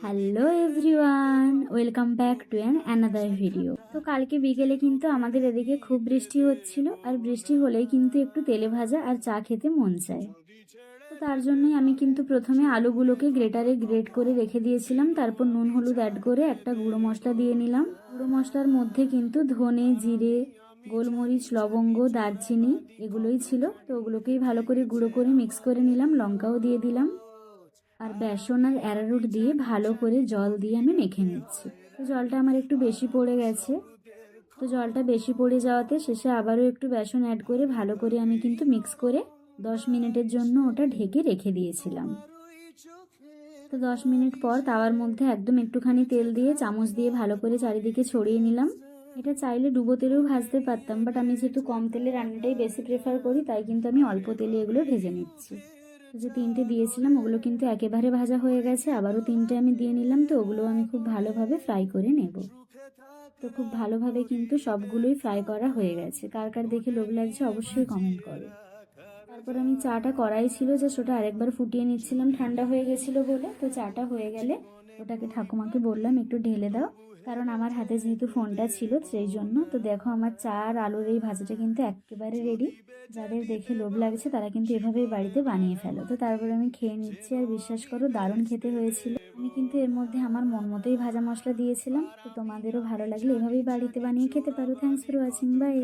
Hello everyone, welcome back to another video. তো কালকে বিকেলে কিন্তু আমাদের এদিকে খুব বৃষ্টি হচ্ছিল, আর বৃষ্টি হলেই কিন্তু একটু তেলে ভাজা আর চা খেতে মন চায়। তো তার জন্যই আমি কিন্তু প্রথমে আলুগুলোকে গ্রেটারে গ্রেট করে রেখে দিয়েছিলাম। তারপর নুন হলুদ অ্যাড করে একটা গুঁড়ো মশলা দিয়ে নিলাম। গুঁড়ো মশলার মধ্যে কিন্তু ধনে, জিরে, গোলমরিচ, লবঙ্গ, দারচিনি এগুলোই ছিল। তো ওগুলোকেই ভালো করে গুঁড়ো করে মিক্স করে নিলাম। লঙ্কাও দিয়ে দিলাম, আর বেসন আর অ্যারারুট দিয়ে ভালো করে জল দিয়ে আমি মেখে নিচ্ছি। তো জলটা আমার একটু বেশি পড়ে গেছে। তো জলটা বেশি পড়ে যাওয়াতে শেষে আবারও একটু বেসন অ্যাড করে ভালো করে আমি কিন্তু মিক্স করে 10 মিনিটের জন্য ওটা ঢেকে রেখে দিয়েছিলাম। তো 10 মিনিট পর তাওয়ার মধ্যে একদম একটুখানি তেল দিয়ে চামচ দিয়ে ভালো করে চারিদিকে ছড়িয়ে নিলাম। এটা চাইলে ডুবো তেলেও ভাজতে পারতাম, বাট আমি যেহেতু কম তেলে রান্নাটাই বেশি প্রেফার করি, তাই কিন্তু আমি অল্প তেলে এগুলো ভেজে নিচ্ছি। যে 3টে দিয়েছিলাম ওগুলো কিন্তু একেবারে ভাজা হয়ে গেছে, আবারও 3টে আমি দিয়ে নিলাম। তো ওগুলো আমি খুব ভালোভাবে ফ্রাই করে নেব। তো খুব ভালোভাবে কিন্তু সবগুলোই ফ্রাই করা হয়ে গেছে। কার কার দেখে লোভ লাগছে অবশ্যই কমেন্ট করো। তারপর আমি চাটা কড়াই ছিল যে ওটা আরেকবার ফুটিয়ে নিচ্ছিলাম, ঠান্ডা হয়ে গেছিলো বলে। তো চাটা হয়ে গেলে ওটাকে ঠাকুমাকে বললাম একটু ঢেলে দাও, কারণ আমার হাতে যেহেতু ফোনটা ছিল সেই জন্য। তো দেখো আমার চা আর আলুর এই ভাজাটা কিন্তু একেবারে রেডি। যাদের দেখে লোভ লাগছে তারা কিন্তু এভাবেই বাড়িতে বানিয়ে ফেলো। তো তারপরে আমি খেয়ে নিচ্ছি, আর বিশ্বাস করো দারুণ খেতে হয়েছিল। আমি কিন্তু এর মধ্যে আমার মন মতোই ভাজা মশলা দিয়েছিলাম। তো তোমাদেরও ভালো লাগলে এভাবেই বাড়িতে বানিয়ে খেতে পারো। Thanks for watching, by.